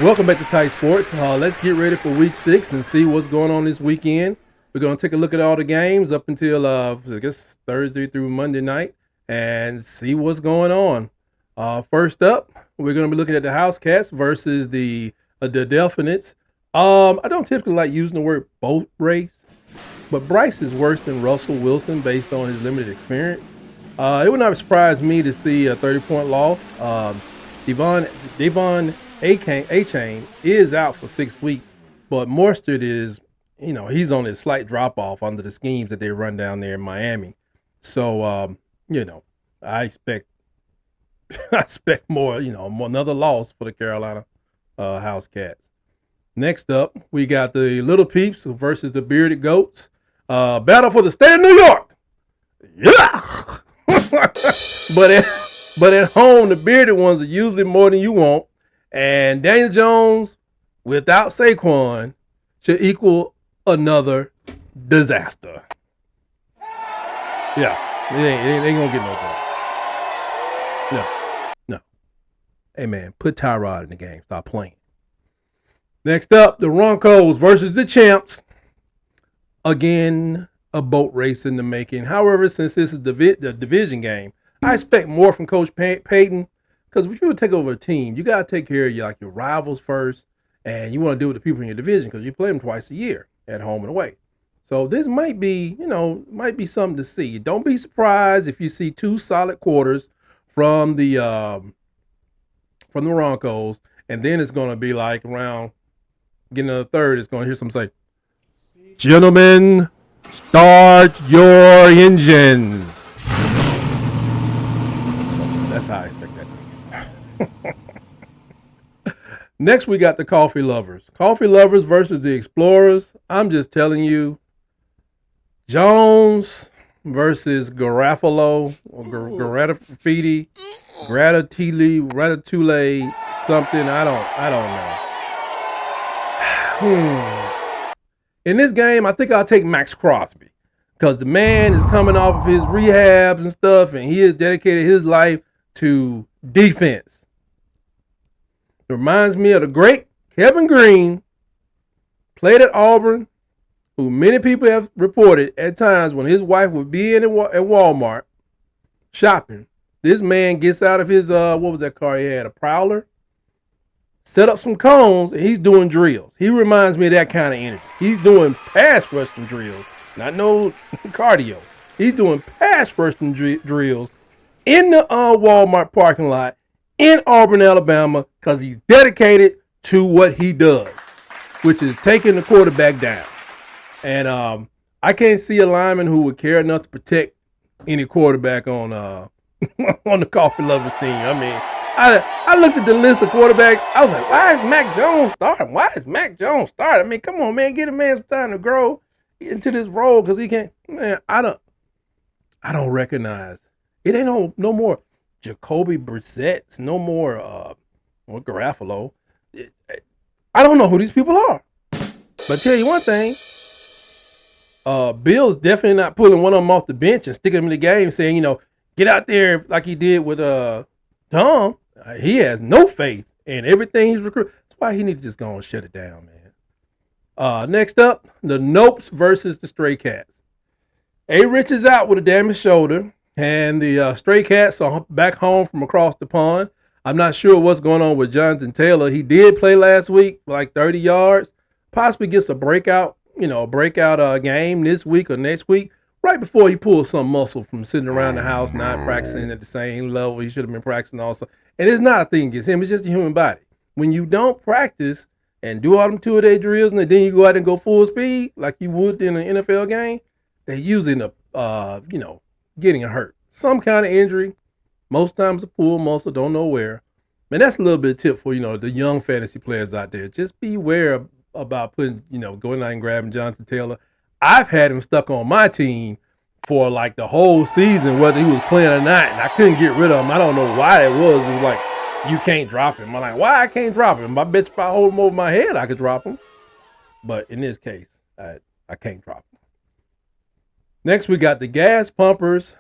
Welcome back to Tight Sports. Let's get ready for Week 6 and see what's going on this weekend. We're going to take a look at all the games up until, I guess, Thursday through Monday night and see what's going on. First up, we're going to be looking at the House Cats versus the Delphinids. I don't typically like using the word boat race, but Bryce is worse than Russell Wilson based on his limited experience. It would not surprise me to see a 30-point loss. Devon A-Chain is out for 6 weeks, but Mostert is, he's on a slight drop off under the schemes that they run down there in Miami. So, I expect I expect more, another loss for the Carolina House Cats. Next up, we got the Little Peeps versus the Bearded Goats. Battle for the state of New York. Yeah. but at home, the bearded ones are usually more than you want. And Daniel Jones, without Saquon, should equal another disaster. Yeah, it ain't gonna get no better. No. Hey man, put Tyrod in the game. Stop playing. Next up, the Broncos versus the Champs. Again, a boat race in the making. However, since this is the division game, I expect more from Coach Payton. Because if you would take over a team, you gotta take care of your rivals first, and you want to deal with the people in your division because you play them twice a year at home and away. So this might be, something to see. Don't be surprised if you see two solid quarters from the Broncos, and then it's gonna be like around getting to the third. It's gonna hear some say, "Gentlemen, start your engines." That's how I expect that. Next, we got the Coffee Lovers. Coffee Lovers versus the Explorers. I'm just telling you, Jones versus Garafalo or Garatafidi, Ratatouille, something. I don't know. In this game, I think I'll take Max Crosby because the man is coming off of his rehabs and stuff, and he has dedicated his life to defense. It reminds me of the great Kevin Green, played at Auburn, who many people have reported at times when his wife would be in at Walmart shopping. This man gets out of his, what was that car he had, a Prowler, set up some cones, and he's doing drills. He reminds me of that kind of energy. He's doing pass rushing drills, not no cardio. He's doing pass rushing drills in the Walmart parking lot in Auburn, Alabama, because he's dedicated to what he does, which is taking the quarterback down. And I can't see a lineman who would care enough to protect any quarterback on on the Coffee Lovers team. I mean, I looked at the list of quarterbacks. I was like, why is Mac Jones starting? I mean, come on, man, get a man some time to grow into this role because he can't. Man, I don't recognize. It ain't no more Jacoby Brissett's, no more Garafalo. I don't know who these people are. But tell you one thing, Bill's definitely not pulling one of them off the bench and sticking them in the game saying, get out there like he did with Tom. He has no faith in everything he's recruited. That's why he needs to just go and shut it down, man. Next up, the Nopes versus the Stray Cats. A-Rich is out with a damaged shoulder. And the Stray Cats are back home from across the pond. I'm not sure what's going on with Jonathan Taylor. He did play last week for like 30 yards. Possibly gets a breakout game this week or next week, right before he pulls some muscle from sitting around the house, not practicing at the same level he should have been practicing also. And it's not a thing against him. It's just a human body. When you don't practice and do all them two-a-day drills and then you go out and go full speed like you would in an NFL game, they usually end up, getting hurt. Some kind of injury. Most times a pull muscle, don't know where. Man, that's a little bit of tip for, the young fantasy players out there. Just beware about putting, going out and grabbing Jonathan Taylor. I've had him stuck on my team for like the whole season, whether he was playing or not, and I couldn't get rid of him. I don't know why it was. It was like, you can't drop him. I'm like, why I can't drop him? I bet you if I hold him over my head, I could drop him. But in this case, I can't drop him. Next, we got the Gas Pumpers.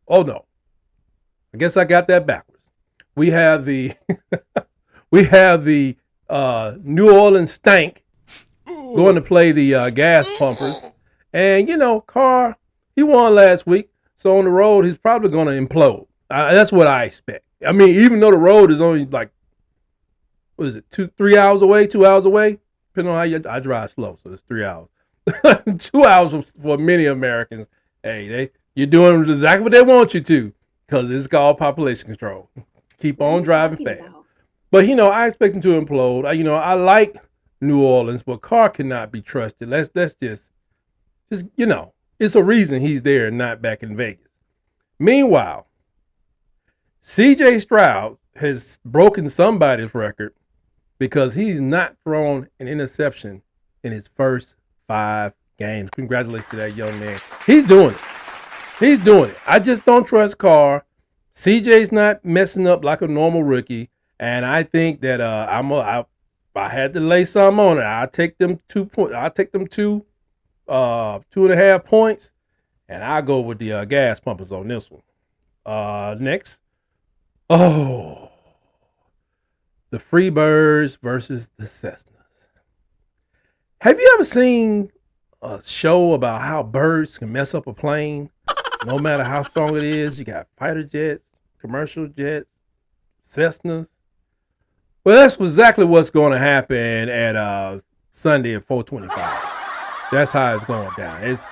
Oh, no. I guess I got that backwards. We have the New Orleans stank going to play the gas pumpers. And, Carr, he won last week. So on the road, he's probably going to implode. That's what I expect. I mean, even though the road is only like, what is it, 2 hours away, depending on how I drive slow. So it's 3 hours. 2 hours for many Americans. Hey, you're doing exactly what they want you to because it's called population control. Keep on driving fast. But, I expect him to implode. I like New Orleans, but Carr cannot be trusted. Let's just it's a reason he's there and not back in Vegas. Meanwhile, CJ Stroud has broken somebody's record because he's not thrown an interception in his first 5 games. Congratulations to that young man. He's doing it. I just don't trust Carr. CJ's not messing up like a normal rookie. And I think that if I had to lay some on it, I'll take them 2 points. I'll take them 2.5 points, and I'll go with the gas pumpers on this one. Next. Oh, the Freebirds versus the Cessnas. Have you ever seen a show about how birds can mess up a plane? No matter how strong it is, you got fighter jets, commercial jets, Cessnas. Well, that's exactly what's going to happen at Sunday at 425. That's how it's going down. It's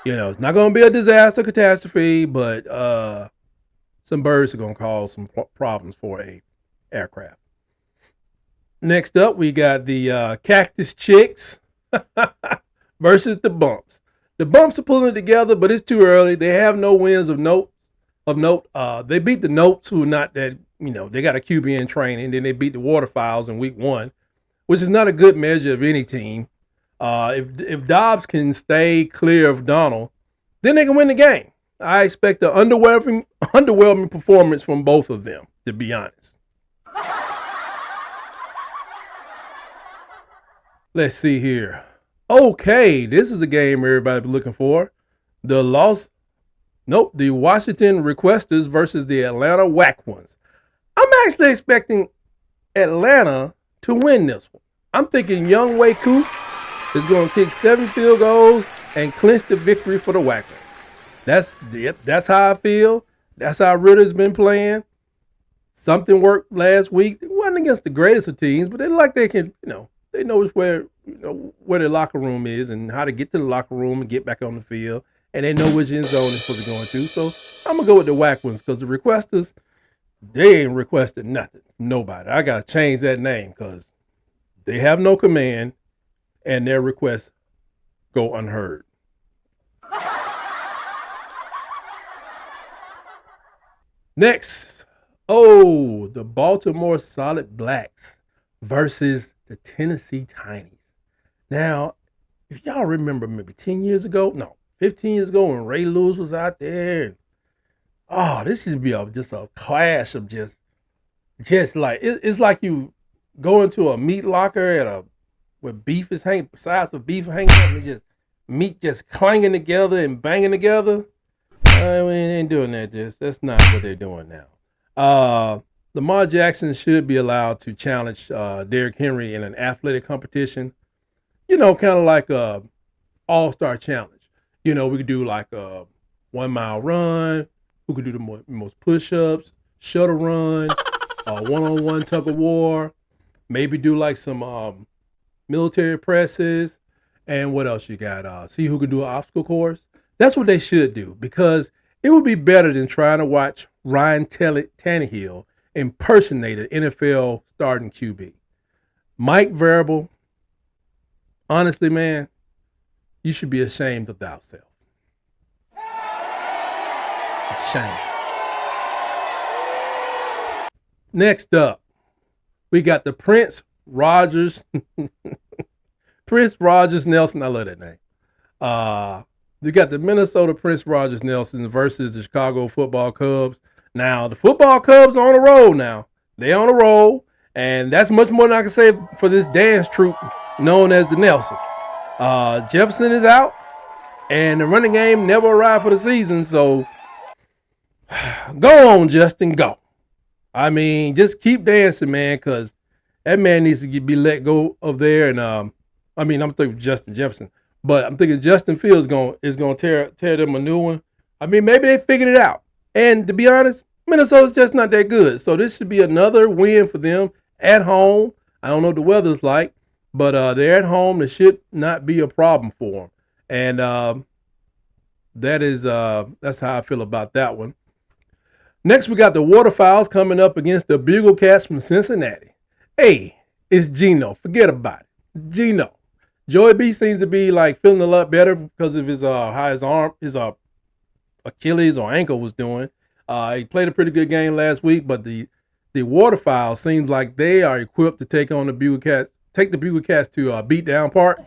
not going to be a disaster catastrophe, but some birds are going to cause some problems for a aircraft. Next up, we got the Cactus Chicks versus the Bumps. The Bumps are pulling it together, but it's too early. They have no wins of note. They beat the Notes, who are not that, they got a QB in training. Then they beat the Waterfowls in week 1, which is not a good measure of any team. If Dobbs can stay clear of Donald, then they can win the game. I expect an underwhelming performance from both of them, to be honest. Let's see here. Okay, this is a game everybody's looking for. The Washington Requesters versus the Atlanta Whack Ones. I'm actually expecting Atlanta to win this one. I'm thinking Young Wei Koo is going to kick 7 field goals and clinch the victory for the Whack Ones. That's how I feel. That's how Ritter's been playing. Something worked last week. It wasn't against the greatest of teams, but they can, they know where their locker room is and how to get to the locker room and get back on the field. And they know which end zone they're supposed to go into. So I'm going to go with the Whack Ones because the Requesters, they ain't requested nothing. Nobody. I got to change that name because they have no command and their requests go unheard. Next. The Baltimore Solid Blacks versus the Tennessee Tinies. Now, if y'all remember maybe 15 years ago when Ray Lewis was out there. This should be just a clash of just like it's like you go into a meat locker where beef is hanging, sides of beef hanging up, and just meat just clanging together and banging together. We ain't doing that. That's not what they're doing now. Lamar Jackson should be allowed to challenge Derrick Henry in an athletic competition. Kind of like a all-star challenge. We could do like a 1 mile run. Who could do the most push-ups, shuttle run, one-on-one tug of war. Maybe do like some military presses. And what else you got? See who could do an obstacle course. That's what they should do because it would be better than trying to watch Ryan Tannehill impersonate an NFL starting QB. Mike Vrabel, honestly, man, you should be ashamed of thyself. Shame. Next up, we got the Prince Rogers Nelson. I love that name. You got the Minnesota Prince Rogers Nelson versus the Chicago Football Cubs. Now, the Football Cubs are on the roll now. They on the roll, and that's much more than I can say for this dance troupe known as the Nelson. Jefferson is out, and the running game never arrived for the season, so go on, Justin, go. I mean, just keep dancing, man, because That man needs to be let go of there. And I mean, I'm thinking Justin Jefferson, but I'm thinking Justin Fields is going to tear them a new one. I mean, maybe they figured it out. And to be honest, Minnesota's just not that good. So this should be another win for them at home. I don't know what the weather's like, but they're at home. It should not be a problem for them. And that's how I feel about that one. Next, we got the Waterfowls coming up against the Bugle Cats from Cincinnati. Hey, it's Geno. Forget about it. Geno. Joey B seems to be like feeling a lot better because of his how his arm, his Achilles or ankle was doing. He played a pretty good game last week, but the Waterfowls seems like they are equipped to take on the Bugle Cats, take the Bugle Cats to beat down part,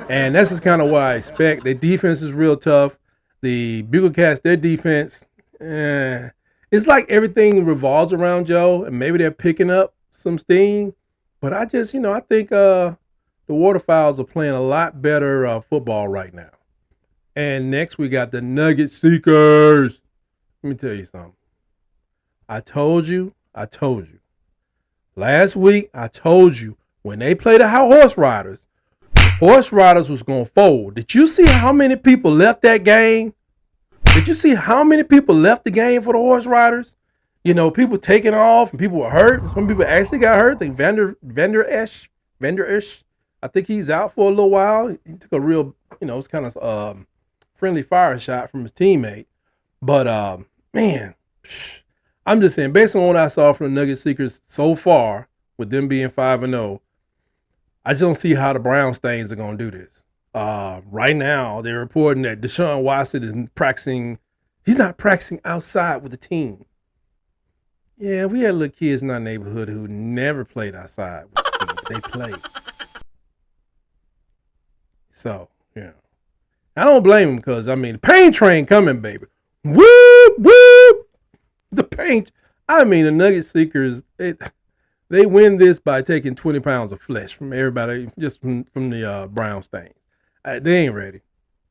and that's just kind of what I expect. Their defense is real tough. The Bugle Cats, their defense, it's like everything revolves around Joe, and maybe they're picking up some steam. But I just, I think the Waterfowls are playing a lot better football right now. And next we got the Nugget Seekers. Let me tell you something. I told you. Last week, I told you when they played the Horse Riders was going to fold. Did you see how many people left that game? Did you see how many people left the game for the Horse Riders? People taking off and people were hurt. Some people actually got hurt. I think Vander Esch, I think he's out for a little while. He took a real, it's kind of friendly fire shot from his teammate. But, man, I'm just saying, based on what I saw from the Nugget Seekers so far, with them being 5-0, I just don't see how the Brown Stains are going to do this. Right now, they're reporting that Deshaun Watson is practicing. He's not practicing outside with the team. Yeah, we had little kids in our neighborhood who never played outside with the team. They played. So, yeah. I don't blame him because, the pain train coming, baby. Whoop, whoop. The pain. The Nugget Seekers, they win this by taking 20 pounds of flesh from everybody, just from the Brown Stains. They ain't ready.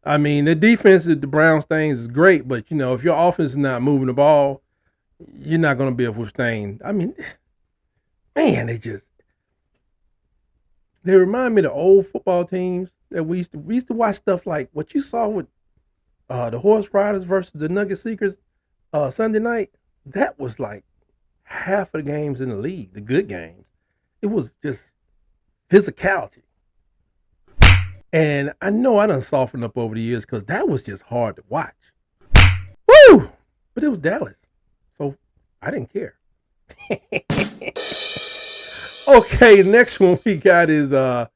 The defense of the Brown Stains is great, but, if your offense is not moving the ball, you're not going to be able to withstand. Man, they remind me of the old football teams that we used to watch stuff like what you saw with the Horse Riders versus the Nugget Seekers Sunday night. That was like half of the games in the league, the good games. It was just physicality. And I know I done softened up over the years because that was just hard to watch. Woo! But it was Dallas. So I didn't care. Okay, next one we got is the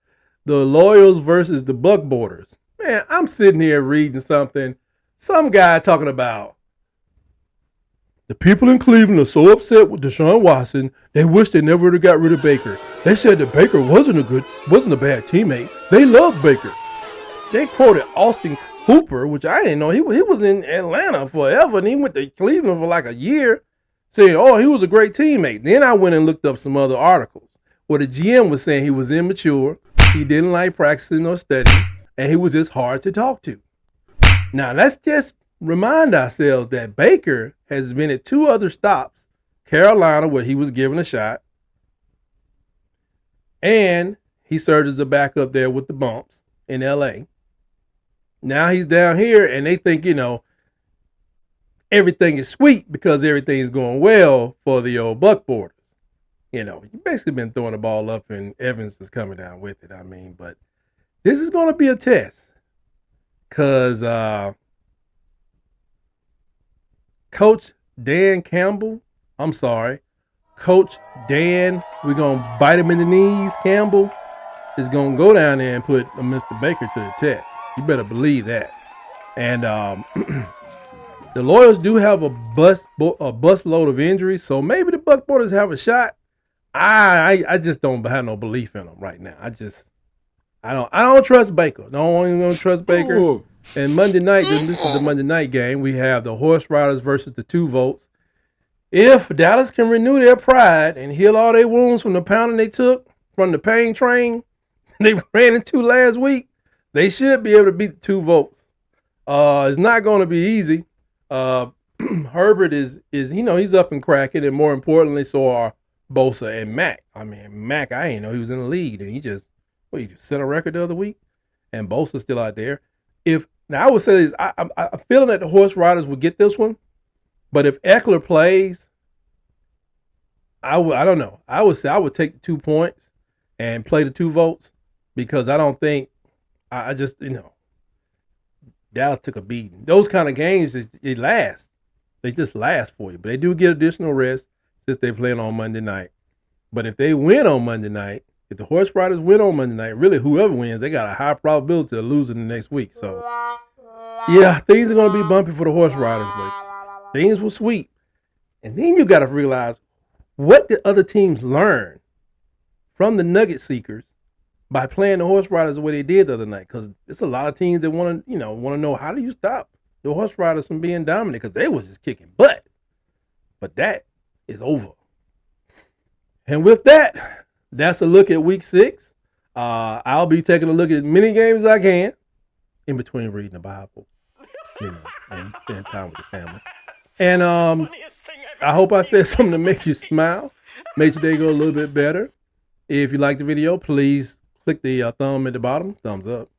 Loyals versus the Buckboarders. Man, I'm sitting here reading something. Some guy talking about the people in Cleveland are so upset with Deshaun Watson, they wish they never would have got rid of Baker. They said that Baker wasn't a bad teammate. They love Baker. They quoted Austin Hooper, which I didn't know. He was in Atlanta forever, and he went to Cleveland for like a year, saying, oh, he was a great teammate. Then I went and looked up some other articles where the GM was saying he was immature, he didn't like practicing or studying, and he was just hard to talk to. Now, let's just remind ourselves that Baker has been at 2 other stops, Carolina, where he was given a shot, and he served as a backup there with the Bumps in L.A. Now he's down here, and they think, everything is sweet because everything is going well for the old Buckboarders. You've basically been throwing the ball up, and Evans is coming down with it. But this is going to be a test because Coach Dan Campbell, Coach Dan, we're going to bite him in the knees, Campbell, is going to go down there and put Mr. Baker to the test. You better believe that. And the Loyals do have a bus load of injuries, so maybe the Buckboarders have a shot. I just don't have no belief in them right now. I don't trust Baker. Don't trust Baker. Ooh. And Monday night, this is the Monday night game. We have the Horse Riders versus the 2 Volts. If Dallas can renew their pride and heal all their wounds from the pounding they took from the pain train they ran into last week, they should be able to beat the 2 Volts. It's not going to be easy. Herbert is he's up and cracking, and more importantly, so are Bosa and Mac. I mean, Mac, I ain't know he was in the league, and he just set a record the other week, and Bosa's still out there. If now I would say this, I'm feeling that the horse riders would get this one, but if Eckler plays, I don't know. I would say I would take the 2 points and play the 2 votes because I don't think I just Dallas took a beating. Those kind of games it last. They just last for you, but they do get additional rest since they're playing on Monday night. But if they win on Monday night, if the horse riders win on Monday night, really whoever wins, they got a high probability of losing the next week. So yeah, things are gonna be bumpy for the horse riders, but things were sweet. And then you got to realize what did other teams learn from the Nugget Seekers by playing the horse riders the way they did the other night? Because it's a lot of teams that want to know how do you stop the horse riders from being dominant because they was just kicking butt. But that is over. And with that, that's a look at week 6. I'll be taking a look at as many games as I can in between reading the Bible, and spending time with the family. And I hope I said something to make you smile, make your day go a little bit better. If you like the video, please click the thumb at the bottom, thumbs up,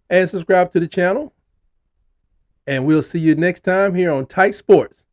and subscribe to the channel. And we'll see you next time here on Tight Sports.